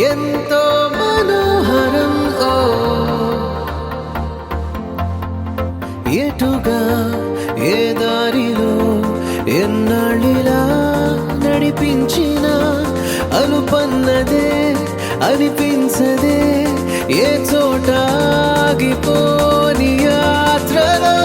ఎంతో మనోహరం ఓ ఎటుగా ఏ దారిలో ఎన్నాళ్ళిలా నడిపించిన అనుపన్నదే అనిపించదే ఏ చోట ఆగిపోని యాత్రలో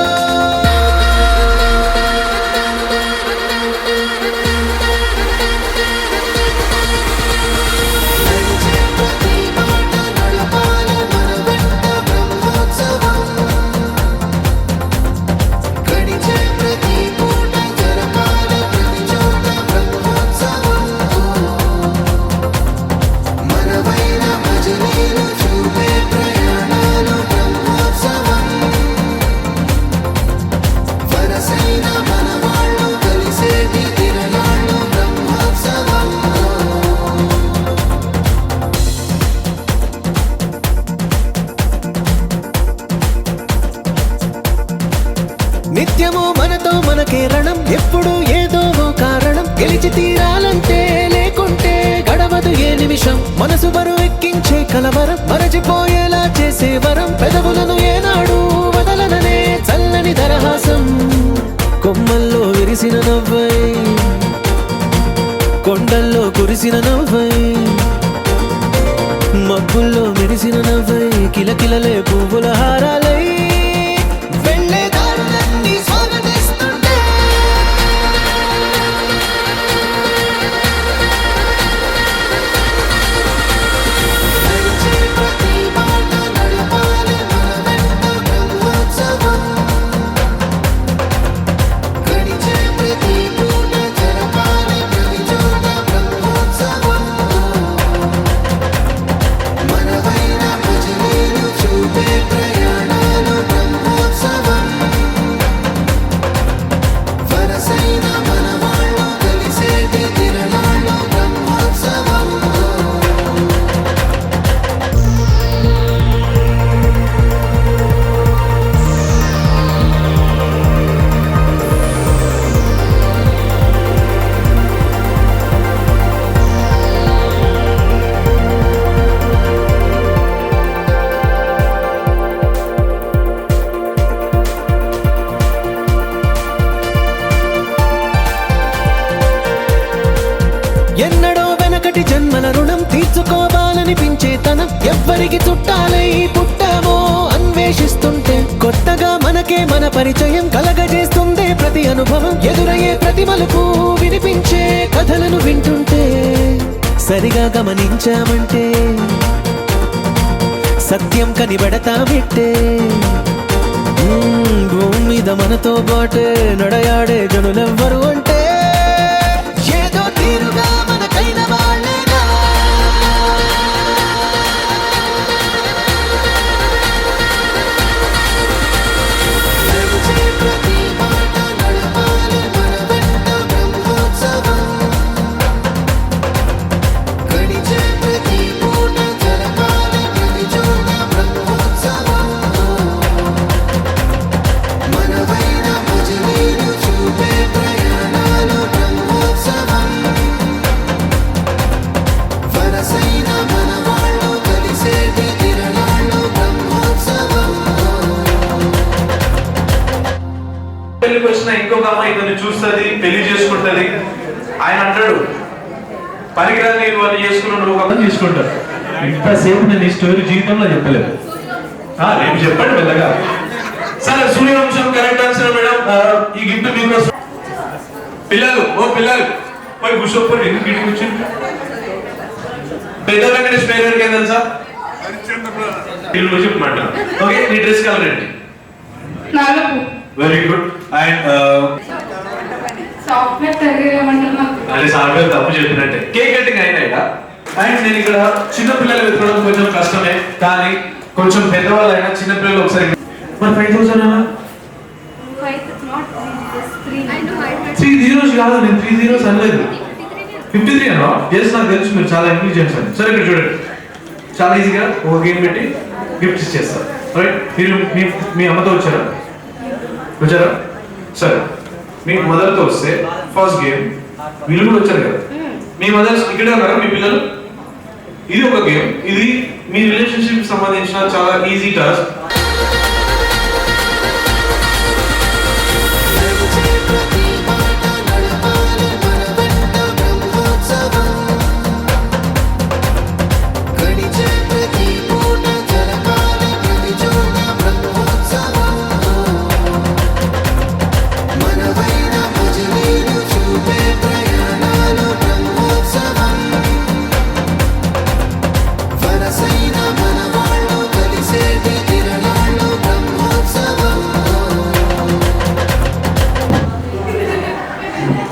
నిత్యము మనతో మనకే రణం ఎప్పుడు ఏదో కారణం గెలిచి తీరాలంటే లేకుంటే గడవదు ఏ నిమిషం మనసు బరువు ఎక్కించే కలవరం మరచిపోయేలా చేసే వరం పెదవులను ఏనాడు వదలననే చల్లని దరహాసం కొమ్మల్లో విరిసిన నవ్వై కొండల్లో కురిసిన నవ్వై మబ్బుల్లో మెరిసిన నవ్వై కిలకిలలే పువ్వుల హారాలై ఎన్నడో వెనకటి జన్మల రుణం తీర్చుకోవాలనిపించే తనం ఎవ్వరికి చుట్టాలై పుట్టామో అన్వేషిస్తుంటే కొత్తగా మనకే మన పరిచయం కలగజేస్తుందే ప్రతి అనుభవం ఎదురయ్యే ప్రతి మలుపు వినిపించే కథలను వింటుంటే సరిగా గమనించామంటే సత్యం కనిపెడతామిట్టే భూమి మీద మనతో పాటే నడయాడే జనులెవ్వరు అంటే ఏదో తీరుగా మనకైన వాళ్ళేగా ప్రతి మాట నడపాలి మన వెంట బ్రహ్మోత్సవం గడిచే ప్రతి పూట జరపాలి ప్రతి చోట బ్రహ్మోత్సవం మనవైన భజనీలు చూపే ఇంకొక అమ్మాయి ఇతన్ని చూస్తుంది, పెళ్లి చేసుకుంటది. ఆయన అంటాడు పనికిరాని నేను వాళ్ళు చేసుకున్నాను, నువ్వు ఒక చేసుకుంటారు. ఇంతసేపు నేను ఈ స్టోరీ జీవితంలో చెప్పలేదు. రేపు చెప్పండి మెల్లగా. సరే, సూర్యవంశం కరెక్ట్ ఆన్సర్ మేడం. ఈ గిఫ్ట్ మీకోసం. పిల్లలు పోయి కూర్చోపోయి ఎందుకు ఇంటికి వచ్చి పెద్ద వెంకటేష్ పేరు ఎవరికి తెలుసా? చెప్పమాట. ఓకే, నీ డ్రెస్ కలర్ ఏంటి? Very good. అండ్ అది సాఫ్ట్వేర్ తప్పు చెప్పినట్టే. కేక్ కటింగ్ అయినా. అండ్ నేను ఇక్కడ చిన్న పిల్లలు వెతకడం కొంచెం కష్టమే, కానీ కొంచెం పెద్దవాళ్ళు అయినా చిన్న పిల్లలు ఒకసారి మరి 5,000 అన్నా 3 zeros కాదు, నేను 3 zeros అనలేదు, 53 అన్నా. ఎస్, నాకు తెలుసు మీరు చాలా ఇంటెలిజెన్స్ అని. సరే, ఇక్కడ చూడండి, చాలా ఈజీగా ఒక గేమ్ పెట్టి గిఫ్ట్ ఇచ్చేస్తారు. రైట్, మీరు మీ అమ్మతో వచ్చారా? సరే, మీ మదర్తో వస్తే ఫస్ట్ గేమ్, వీళ్ళు కూడా వచ్చారు కదా, మీ మదర్స్ ఇక్కడే ఉన్నారా మీ పిల్లలు? ఇది ఒక గేమ్, ఇది మీ రిలేషన్షిప్ సంబంధించిన చాలా ఈజీ టాస్క్.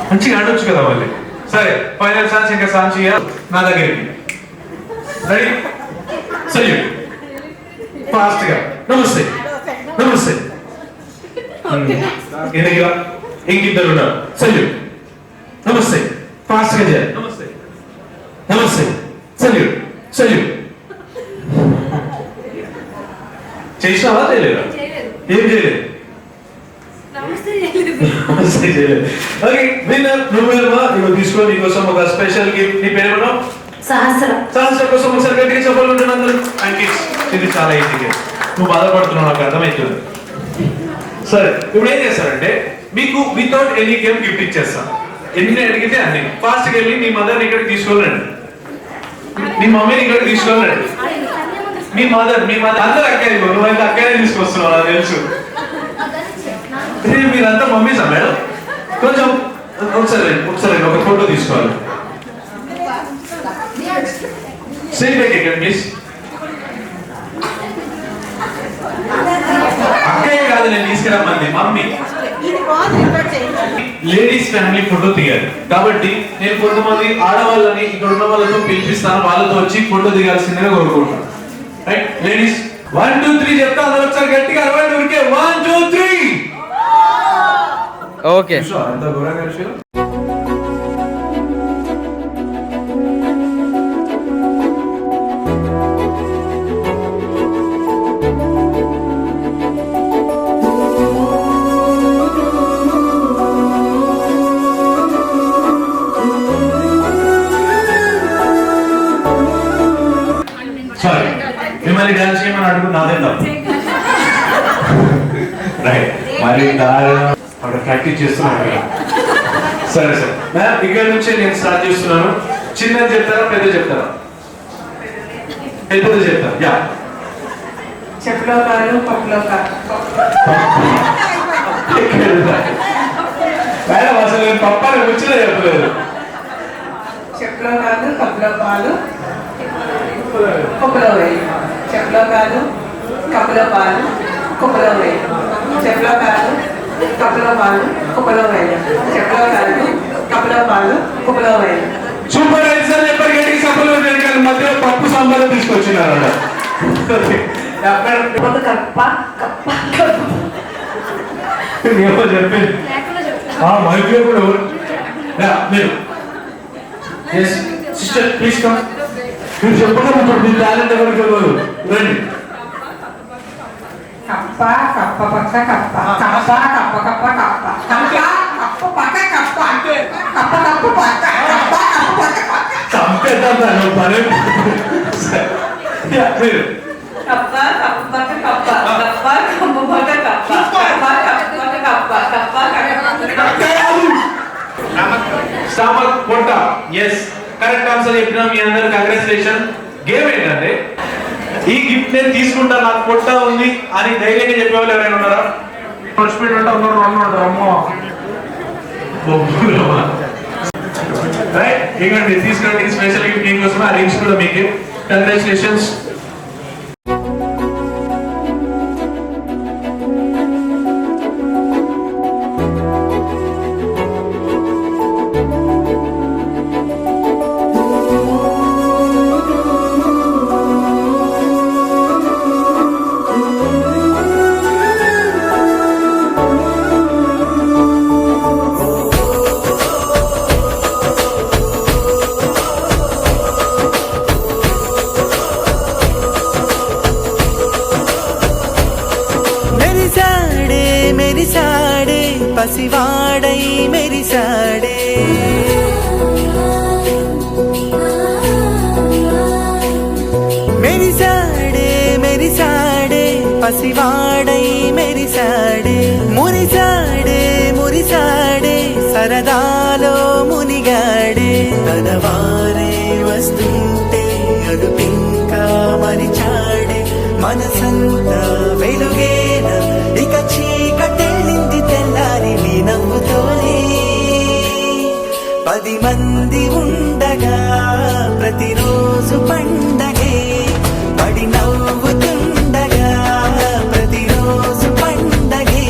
మంచిగా ఆడొచ్చు కదా మళ్ళీ. సరే, ఫైనల్ ఛాన్స్, ఇంకా ఛాన్స్ నా దగ్గరికి. రెడీ? సల్యూట్. ఫాస్ట్ గా నమస్తే ఎన్నిగా ఇంకిద్దరు ఉన్నారు. సల్యూట్. నమస్తే, ఫాస్ట్ గా చేయాలి. నమస్తే సల్యూట్. చేసినావా? చేయలేదా? ఏం చేయలేదు. Okay, winner నువ్వేమా? ఇగో తీసుకో, నీకోసం ఒక స్పెషల్ గిఫ్ట్. నీ పేరు సహస్ర కోసం ఒకసారి గట్టిగా చెప్పాలి ఉంటుంది అందరూ. అండ్ కిడ్స్, ఇది చాలా ఈజీగా, నువ్వు బాధపడుతున్నావు నాకు అర్థమవుతుంది. సరే, ఇప్పుడు ఏం చేస్తారంటే మీకు వితౌట్ ఎనీ గేమ్ గిఫ్ట్ ఇచ్చేస్తాను. ఎన్ని అడిగితే అన్ని. ఫాస్ట్ గా వెళ్ళి మీ మదర్ని ఇక్కడికి తీసుకెళ్ళండి, మీ మమ్మీని ఇక్కడికి తీసుకెళ్ళండి. మీ మదర్ అందరు అక్కడే, నువ్వైతే అక్కడే తీసుకొస్తున్నావు నాకు తెలుసు. మీరంతా మమ్మీసా మేడం? కొంచెం ఒకసారి ఒక ఫోటో తీసుకోవాలి. సేమ్ బ్యాక్ ఇక్కడ ప్లీజ్. అక్కయ్య కాదు నేను తీసుకురమ్మంది, మమ్మీ. లేడీస్ ఫ్యామిలీ ఫోటో తీయాలి కాబట్టి నేను కొంతమంది ఆడవాళ్ళని ఇక్కడ ఉన్న వాళ్ళతో పిలిపిస్తాను, వాళ్ళతో వచ్చి ఫోటో దిగాల్సిందిగా కోరుకుంటాను. రైట్, లేడీస్ 1 2 3 చెప్తా, అందరూ ఒకసారి గట్టిగా 1 2 3. ఓకే, అంత ఘోరంగా విషయం. సారీ, మిమ్మల్ని డాన్స్ చేయమని అడుగుతున్నా, అదే తప్పు. రైట్, మరి అక్కడ ప్రాక్టీస్ చేస్తున్నాను. సరే ఇక్కడ నుంచే నేను స్టార్ట్ చేస్తున్నాను. చిన్నది చెప్తారా పెద్ద చెప్తారా? పెద్దది చెప్తాను. యా, చెప్పులో కాలు పప్పులో కాలు. మేడం అసలు నేను పప్పాన్ని ముచ్చినా చెప్పలేదు. చెప్పులో కాదు కప్పులో పాలు కుప్పలో వేయి. చెప్పులో కాదు కప్పులో పాలు కుప్పలో వేయి. చెప్పులో కాదు కప్పులో పాలు కుప్పలో వేయి. చెప్పులో కాదు కప్పులో పాలు కుప్పలో వేయి. సూపర్ ఆన్సర్ చెప్పారు. గట్టిగా సఫలం వెనకాల మధ్య పప్పు సాంబార్ తీసుకొచ్చినారు. చెప్పి మైక్లో కూడా మీరు సిస్టర్ ప్లీజ్ కమ్. మీరు చెప్పడం మీ టాలెంట్ ఎవరికి ఇవ్వదు. రండి. కప్ప కప్ప పక్క కప్ప కప్ప కప్ప కప్ప కప్ప కప్ప కప్ప పక్క కప్ప కప్ప కప్ప పక్క కప్ప కప్ప పక్క చంపేద్దాం పని. మీరు కప్ప కప్ప పక్క కప్ప కప్ప కప్ప పక్క కప్ప కప్ప కప్ప పక్క కప్ప కప్ప స్టమక్ పొట్ట. ఎస్, కరెక్ట్ ఆన్సర్ చెప్పినా మీ అందరు కంగ్రాచులేషన్. గేమ్ ఏంటంటే ఈ గిఫ్ట్ నేను తీసుకుంటా నాకు పొట్ట ఉంది అని ధైర్యంగా చెప్పేవాళ్ళు ఎవరైనా ఉన్నారా? రైట్, ఇంకండి తీసుకురండి స్పెషల్ గిఫ్ట్ మీకోసం. ఆ రింగ్స్ కూడా మీకు. కంగ్రాచులేషన్స్. మెరిసాడే పసివాడై మెరిసాడే మెరిసాడే మెరిసాడే పసివాడై మెరిసాడే మురిసాడే మురిసాడే సరదాలో మునిగాడే తన వారే వస్తుంటే అడుపింకా మరిచాడే మనసంతా వెలుగేన ఇక చీకటెళ్ళింది తెల్లారి నీ నవ్వుతోనే 10 మంది ఉండగా ప్రతిరోజు పండగే పడి నవ్వుతుండగా ప్రతిరోజు పండగే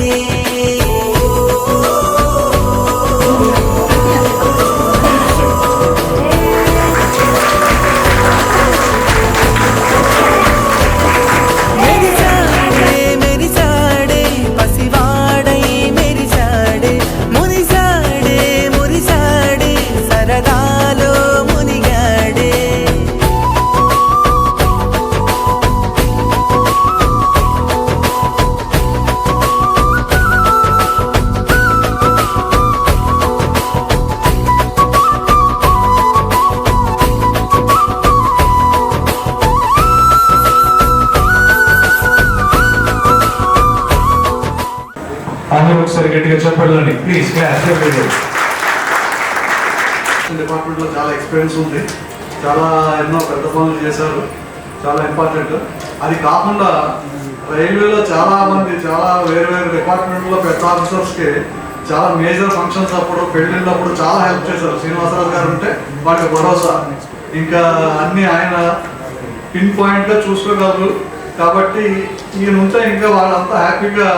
అందరూ ఒకసారి గట్టిగా చెప్పండి ప్లీజ్. డిపార్ట్మెంట్ లో చాలా ఎక్స్పీరియన్స్ ఉంది, చాలా ఎన్నో పెద్ద పనులు చేశారు, చాలా ఇంపార్టెంట్. అది కాకుండా రైల్వేలో చాలా మంది చాలా వేరు వేరు డిపార్ట్మెంట్లో పెద్ద ఆఫీసర్స్కి చాలా మేజర్ ఫంక్షన్స్ అప్పుడు పెళ్ళిళ్ళప్పుడు చాలా హెల్ప్ చేశారు. శ్రీనివాసరావు గారు ఉంటే వాటికి భరోసా, ఇంకా అన్ని ఆయన పిన్ పాయింట్గా చూసుకోగలరు. కాబట్టి ఈయన ఉంటే ఇంకా వాళ్ళంతా హ్యాపీగా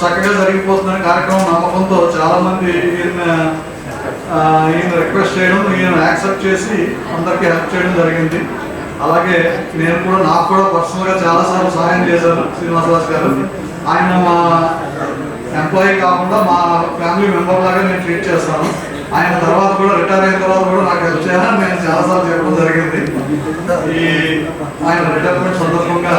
చక్కగా జరిగిపోతుందని కార్యక్రమం నమ్మకంతో చాలామంది ఈయన రిక్వెస్ట్ చేయడం, ఈయన యాక్సెప్ట్ చేసి అందరికీ హెల్ప్ చేయడం జరిగింది. అలాగే నేను కూడా నాకు కూడా పర్సనల్గా చాలాసార్లు సహాయం చేశాను శ్రీనివాసరావు గారు. ఆయన మా ఎంప్లాయీ కాకుండా మా ఫ్యామిలీ మెంబర్ లాగా నేను ట్రీట్ చేస్తాను. ఆయన తర్వాత కూడా రిటైర్ అయిన తర్వాత కూడా నాకు హెల్ప్ చేయాలని నేను చాలాసార్లు చెప్పడం జరిగింది. ఈ ఆయన రిటైర్మెంట్ సందర్భంగా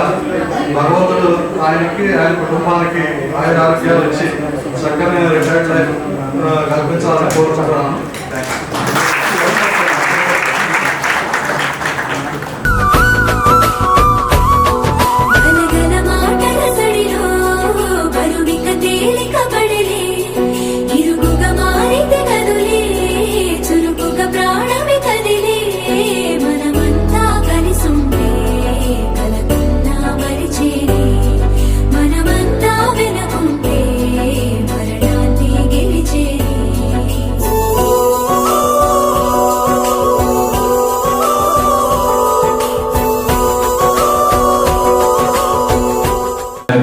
భగవంతుడు ఆయనకి ఆయన కుటుంబానికి ఆయన ఆరోగ్యాలు ఇచ్చి చక్కని రిటైర్డ్ లైఫ్ కల్పించాలని కోరుకుంటున్నాను.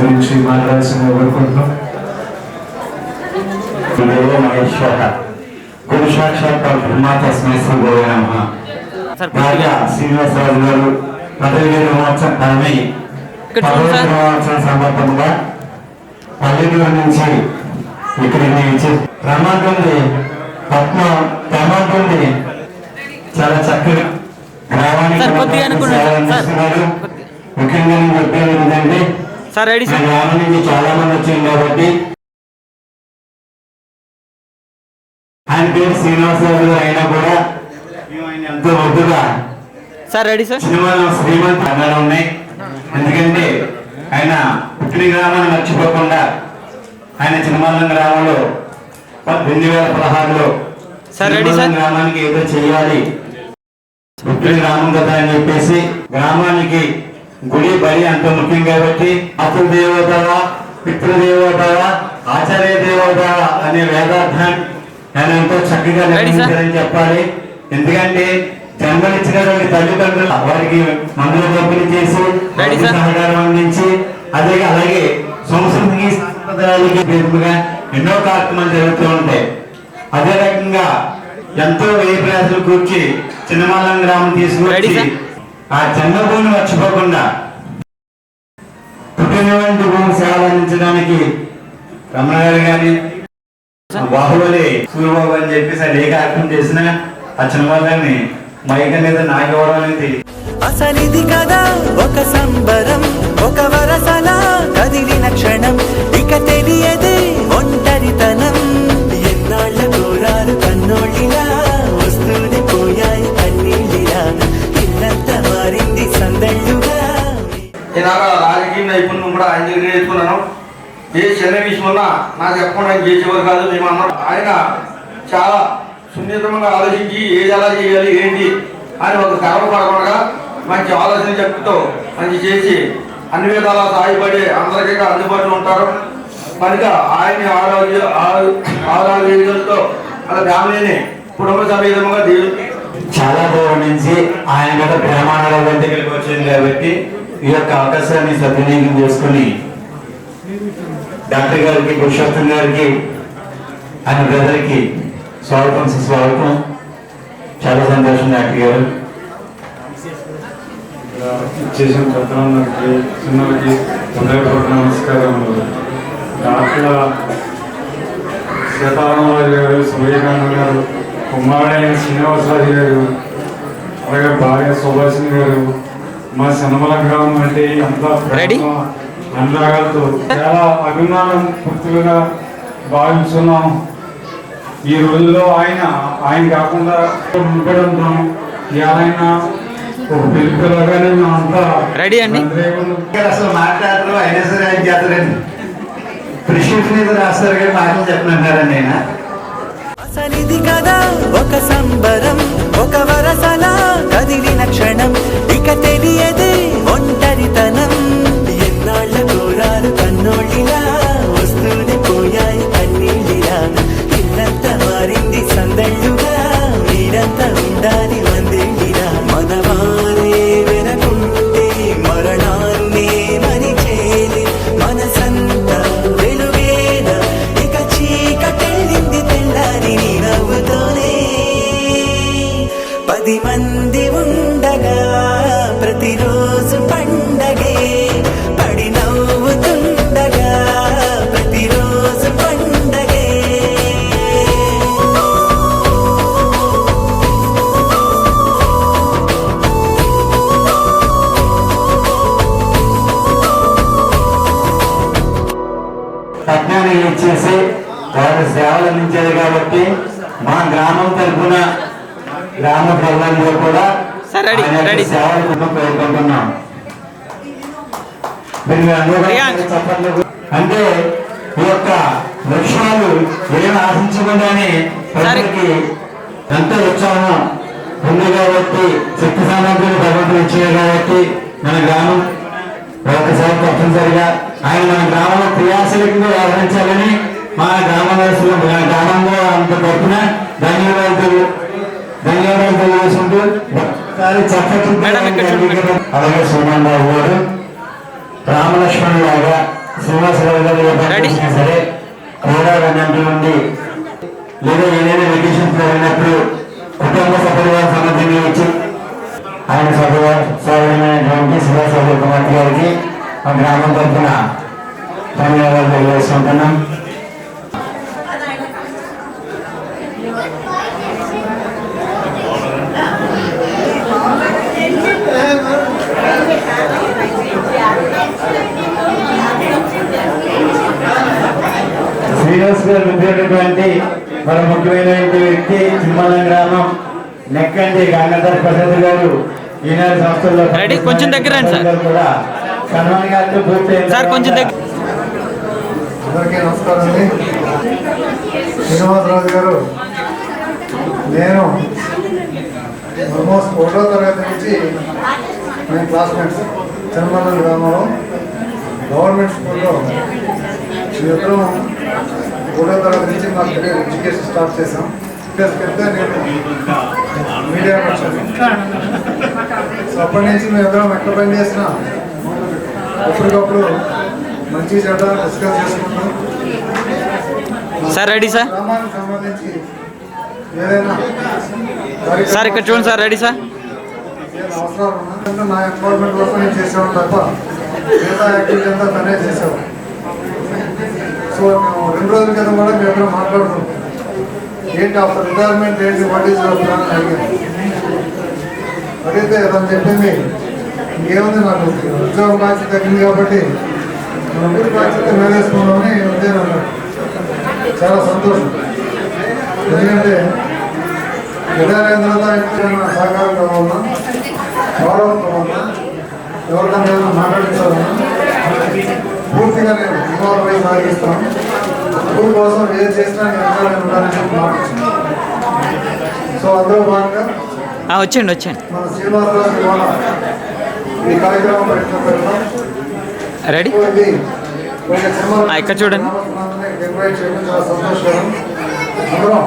గురించి మాట్లాడాల్సిన కోరుకుంటున్నాం. గురు సాక్షాత్ బ్రహ్మ తస్మై శ్రీ గురవే నమః. రాజా శ్రీనివాసరాజు గారు పదవి మహోత్సవం సందర్భంగా పల్లెటూరు నుంచి ఇక్కడికి వచ్చి ప్రమాదండి ప్రమాదండి చాలా చక్కగా గ్రామానికి అందిస్తున్నారు. ముఖ్యంగా నేను చెప్పేది ఏంటంటే గ్రామం నుంచి చాలా మంది వచ్చింది కాబట్టి ఆయన పేరు శ్రీనివాసరావు గారు అయినా కూడా ఎంతో ముద్దుగా సినిమాలో శ్రీమంత్ అన్నాలు ఉన్నాయి. ఎందుకంటే ఆయన పుట్టిన గ్రామాన్ని మర్చిపోకుండా ఆయన చిన్నమల్లం గ్రామంలో 2016లో సార్ రెడీ సార్ గ్రామానికి ఏదో చేయాలి ఉప్పిన గ్రామం కదా అని చెప్పేసి గ్రామానికి గుడి బడి అంత ముఖ్యం కాబట్టి మాతృదేవోభవ పితృదేవోభవ ఆచార్య దేవోభవ అనే వేదార్థాన్ని ఆయన ఎంతో చక్కగా నిర్వహించారని చెప్పాలి. ఎందుకంటే జన్మనిచ్చినటువంటి తల్లిదండ్రులు వారికి మందుల పంపిణీ చేసి సహకారం అందించి అలాగే సంస్కృతికి సంప్రదాయాలకి పేరుగా ఎన్నో కార్యక్రమాలు జరుగుతూ ఉంటాయి. అదే రకంగా ఎంతో వ్యయ ప్రయాసాలు కూర్చి చిన్నమాలం గ్రామం తీసుకొచ్చి ఆ జన్మభూమిని మర్చిపోకుండా పుట్టినటువంటి భూమి సేవలు అందించడానికి రమణ గారు కానీ బాహుబలి సూర్యబాబు అని చెప్పేసి అది ఏ కార్యక్రమం చేసినా ఆ చిన్నమాలాన్ని మైక్ అనేది నాకు ఇవ్వడం అనేది అసలిది కదా ఒక సంబరం, ఒక వరసలా కదిలిన క్షణం, ఇక తెలియదే ఒంటరితనం. ఎన్నాళ్ళ కోరారు కన్నోళ్ళిలా, వస్తూనే పోయాయి కన్నీళ్ళిలా, ఇల్లంతా మారింది సందళ్ళుగా. ఇలాగ రాజకీయ నైపుణ్యం కూడా ఆయన దగ్గర నేర్చుకున్నాను. ఏ చిన్న విషయం ఉన్నా నాకు చెప్పకుండా ఆయన చేసేవారు కాదు. మేమన్నా ఆయన చాలా సున్నితంగా ఆలోచించి ఏది ఎలా చేయాలి ఏంటి అని ఒక గర్వపడకుండా మంచి ఆలోచన చెప్తూ మంచి చేసి అన్ని విధాలా సహాయపడి అందరికీ అందుబాటులో ఉంటారు. కనుక ఆయన ఆరోగ్యాలతో వాళ్ళ ఫ్యామిలీని కుటుంబ సమేతంగా చాలా దూరం నుంచి ఆయన మీద ప్రమాణాల దగ్గరికి వచ్చింది కాబట్టి ఈ యొక్క అవకాశాన్ని సద్వినియోగం చేసుకుని డాక్టర్ గారికి పురుషోత్తం గారికి ఆయన బ్రదర్కి స్వాగతం సుస్వాగతం. చాలా సంతోషం డాక్టర్ గారు. చేసిన పెద్దలందరికీ చిన్నలకి హృదయపూర్వక నమస్కారములు. డాక్టర్ సీతారామరాజు గారు, సూర్యకాంత్ గారు, కుమారుడైన శ్రీనివాసరాజు గారు, అలాగే భార్య సుభాషిణి గారు, మా సినిమల గ్రామం అంటే అంత ప్రేమ అనురాగాలతో చాలా అభిమానం పూర్తిగా భావించున్నాం. ఈ రోజుల్లో ఆయన కాకుండా ఉండడంతో ఆయన పిలుపులాగానే అంతా రెడీ అండి. అసలు మాట్లాడరు అయినా సరే ఆయన చేస్తారండి. ప్రిస్క్రిప్షన్ మీద రాస్తారు కానీ మాటలు చెప్పనంటారండి ఆయన. అసలిది కదా ఒక సంబరం, ఒక వరసలా కదిలిన క్షణం, ఇక తెలియదే ఒంటరితనం. ఎన్నాళ్ళ కోరారు కన్నోళ్ళిలా, వస్తూనే పోయాయి కన్నీళ్ళిలా, ఇల్లంతా మారింది సందళ్ళుగా, మీరంతా ఉండాలి వందేళ్ళిలా. మనవారే వెనకుంటే మరణాన్నే మరిచేది, మనసంతా వెలుగేనా, ఇక చీకటెళ్ళింది తెల్లారి నీ నవ్వుతోనే. 10 మంది ఉండగా ప్రతిరోజు పండగే, పడి నవ్వుతుండగా ప్రతిరోజు పండగే. పట్నాన్ని ఇచ్చేసి వారి సేవలు అందించేది కాబట్టి మా గ్రామం తరఫున గ్రామ ప్రజలందరూ కూడా సేవలు పేర్కొంటున్నాం. అంటే ఈ యొక్క లక్ష్యాలు ఏమి ఆశించకుండానే ప్రజలకి ఎంతో ఉత్సాహం ఉంది కాబట్టి, శక్తి సామర్థ్యాలు భగవంతులు ఇచ్చారు కాబట్టి మన గ్రామం ఒకసారి తప్పనిసరిగా ఆయన మన గ్రామంలో క్రియాశీలకంగా వ్యవహరించాలని మా గ్రామవాసులు గ్రామంలో అంత తరఫున ధన్యవాదాలు తెలియజేసుకుంటూ ఒకసారి చక్కటి. అలాగే సుమన్ బాబు గారు, రామలక్ష్మణ్ లాగా శ్రీనివాసరావు గారు సరే కూడా అన్నింటి నుండి లేదా ఏదైనా వెకేషన్స్ జరిగినప్పుడు కుటుంబ సభ్యులుగా సమర్థంగా ఇచ్చి ఆయన సభ్యులైనటువంటి శ్రీనివాసరావు కుమార్తె గారికి మా గ్రామం తరఫున ధన్యవాదాలు తెలియజేసుకుంటున్నాం. శ్రీనివాస్ గారు విద్యున్నటువంటి మరో ముఖ్యమైన వ్యక్తి చిన్నమాలం గ్రామం నెక్కండి గంగాధర ప్రసాద్ గారు ఈనాడు సంస్థల్లో కొంచెం దగ్గర కూడా సన్మానాలు పూర్తయింది. కొంచెం దగ్గర. అందరికీ నమస్కారం అండి. శ్రీనివాసరాజు గారు నేను ఆల్మోస్ట్ 1వ తరగతి నుంచి మేము క్లాస్మేట్స్ చంద్రబాబు గ్రామంలో గవర్నమెంట్ స్కూల్లో ఇద్దరం 1వ తరగతి నుంచి మా కెరీర్ ఎడ్యుకేషన్ స్టార్ట్ చేసాం. వెళ్తే నేను మీడియా పర్సన్. సో అప్పటి నుంచి మేము ఇద్దరం ఎక్కడ పని చేసినా ఎప్పటికప్పుడు మంచి చెడ్డ డిస్కస్ చేసుకుంటాం. Sir ready sir. గ్రామానికి సంబంధించి ఏదైనా సార్ ఇక్కడ చూడండి సార్. Ready sir. అవసరాలు ఉన్నా నా ఎంప్లాయ్మెంట్ వరకు నేను చేసేవాడు తప్ప మిగతా యాక్టివిటీ అంతా తనే చేసేవాడు. సో మేము 2 రోజుల క్రితం కూడా మేము ఎక్కడ మాట్లాడుతున్నాం ఏంటి ఆఫ్టర్ రిటైర్మెంట్ ఏంటి వాట్ ఈస్ యువర్ ప్లాన్ అని అడిగాను. అడిగితే తను చెప్పింది ఇంకేముంది నాకు ఉద్యోగ బాధ్యత తగ్గింది కాబట్టి మన ఊరి బాధ్యత మేలేసుకున్నామని ఉద్యోగం అన్నాడు. చాలా సంతోషం. ఎందుకంటే రిటైర్ అయిన తర్వాత ఎక్కడైనా సహకారం కావాలన్నా గౌరవం కావాలన్నా ఎవరికైనా ఏదైనా మాట్లాడించాలన్నా పూర్తిగా నేను ఇన్వాల్వ్ అయ్యి సాగిస్తాను. స్కూల్ కోసం ఏది చేసినా నేను ఉండాలని చెప్పి మాట్లాడుతున్నాను. సో అందులో భాగంగా వచ్చండి. మన శ్రీనివాసరావు ఇవాళ ఈ కార్యక్రమం పెట్టడం రెడీ. ఇక్కడ చూడండి. ఇన్వైట్ చేయడం చాలా సంతోషకరం. అందరం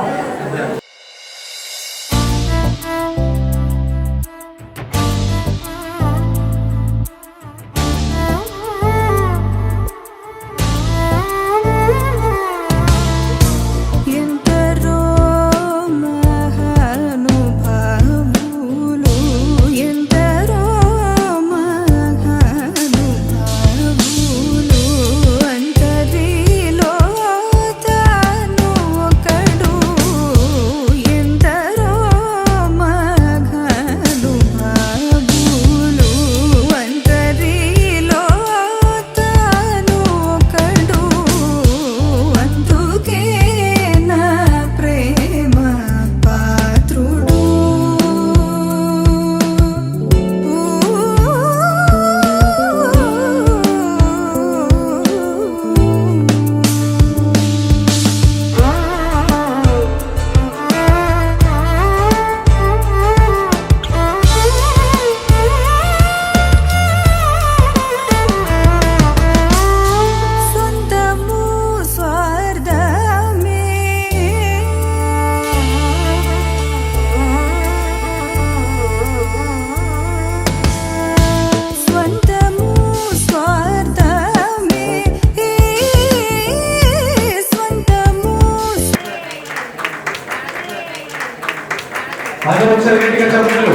అదే ఒకసారి గట్టిగా చెప్పండి.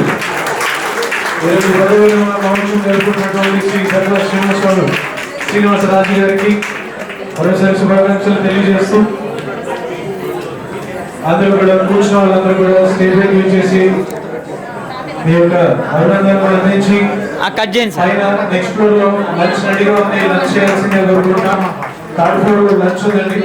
ఈరోజు మహోత్సవం జరుపుకున్నటువంటి శ్రీ సర్వ శ్రీనివాసరాజు గారికి మరోసారి శుభాకాంక్షలు తెలియజేస్తూ అందరూ కూడా కూర్చున్న వాళ్ళందరూ కూడా స్టేజ్ మీద చేసి మీ యొక్క అభినందనలు అందించి పైన నెక్స్ట్ ఫ్లోర్ లో లంచ్ రెడీగా ఉంది. లంచ్ చేయాల్సిందే కోరుకుంటున్నాం. థర్డ్ ఫ్లోర్ లో లంచ్ ఉందండి.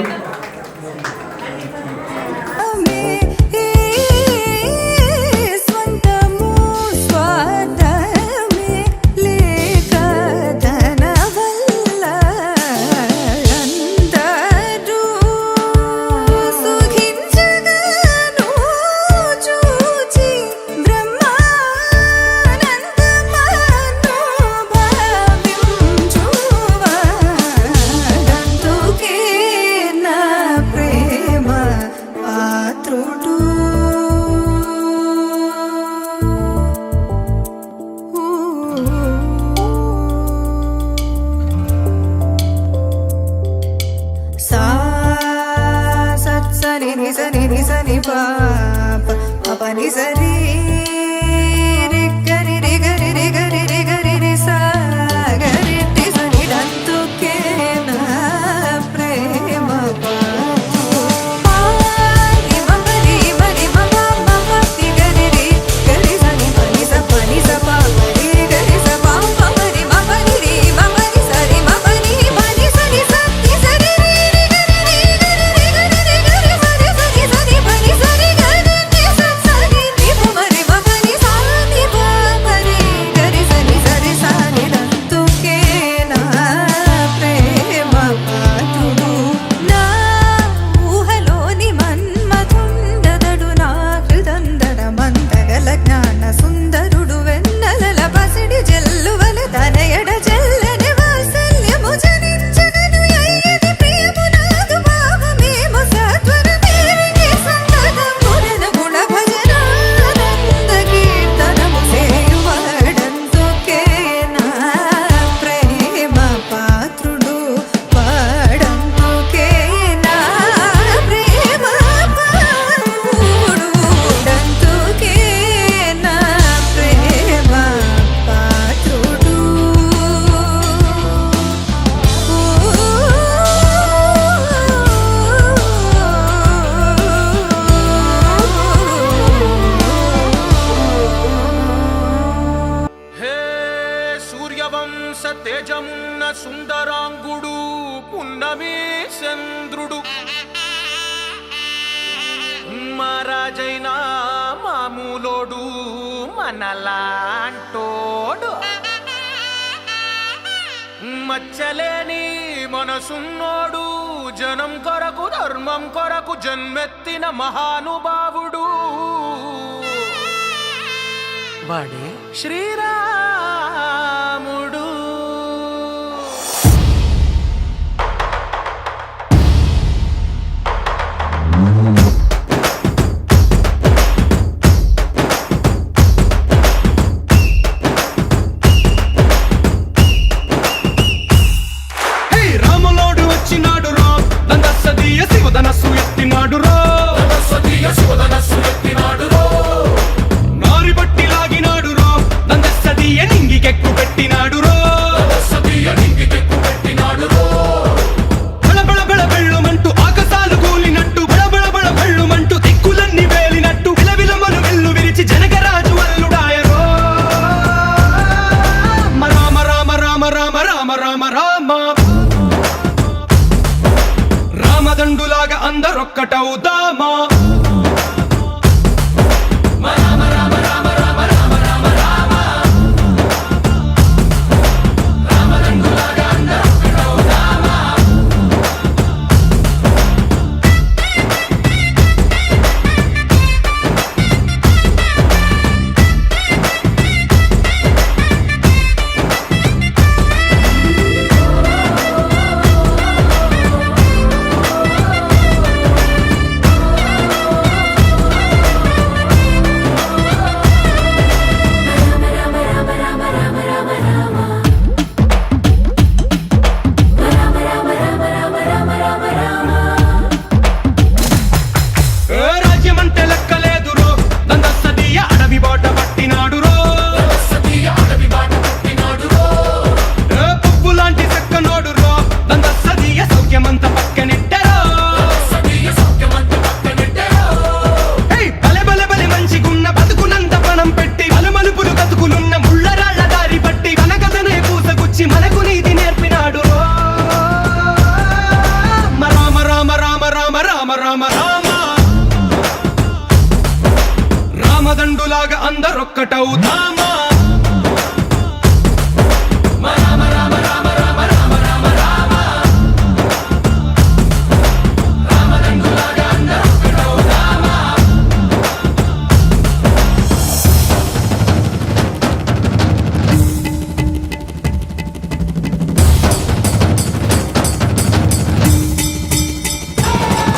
Bye. రాజైనా మామూలోడు మనలాంటోడు మచ్చలేని మనసున్నోడు జనం కొరకు ధర్మం కొరకు జన్మెత్తిన మహానుభావుడు వాడే శ్రీరాముడు. రాములోడు వచ్చినాడు రా దందసదీయ శివధనస్సు ఎత్తినాడు రా నారి బట్టి లాగినాడు రా దందసదీయ నింగికెక్కు పెట్టినాడు రా బళబళ బళ బెళ్ళుమంటూ ఆకాశాలు కూలినట్టు బళబళ బళ బెళ్ళుమంటూ దిక్కులన్నీ వేలినట్టు విలవిలమలు వెల్లు విరిచి జనగరాజు అల్లుడాయరో రామ రామ రామ రామ రామ రామ రామ రామదండులాగా అందరొక్కటవుదామా రాజ్యమంటే లెక్కలేదు రో దందసదీయ అడవి బాట పట్టినాడు రో పువ్వు లాంటి చక్కనోడు రో దందసదీయ సౌఖ్యమంత పక్కనెట్టరో బలె బలె బలె మంచిగున్న బతుకునంత పణం పెట్టి మలుమలుపులు బతుకులున్న ముళ్ళరాళ్ళ దారి పట్టి మన కథనే పూసగుచ్చి మనకు నీతి నేర్పినాడు రో రామ రామ రామ రామ రామ రామ రామ రామదండులాగా అందరొక్కటవుదామా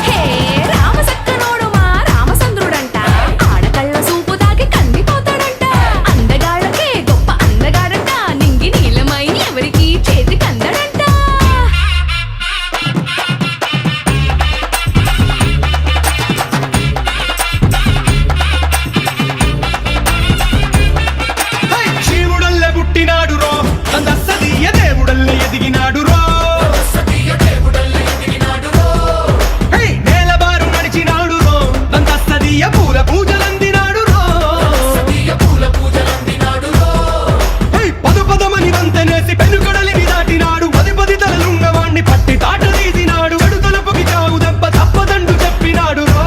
హే రామసక్కనోడు మా రామచంద్రుడంట ఆడకళ్ళ సూపు తాకి కందిపోతాడంట అందగాళ్ళకే గొప్ప అందగాడంట నింగి నీలమై ఎవరికి చేతి కందడంట శివుడల్లే పుట్టినాడు రో దందసదీయ దేవుడల్లే ఎదిగినాడు రో నేలబారు నడిచినాడు రో దందసదీయ పూల పూజలందినాడు రో పదు పదమని వంతెనేసి పెనుకడలిని దాటినాడు పది పది తలలున్నవాణ్ణి పట్టి తాట తీసినాడు అడు తలుపుకి చావు దెబ్బ తప్పదండు చెప్పినాడు రో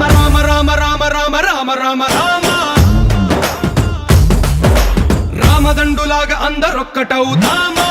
రామ రామ రామ రామ రామ రామ రామ రామదండులాగా అందరొక్కటవుదామా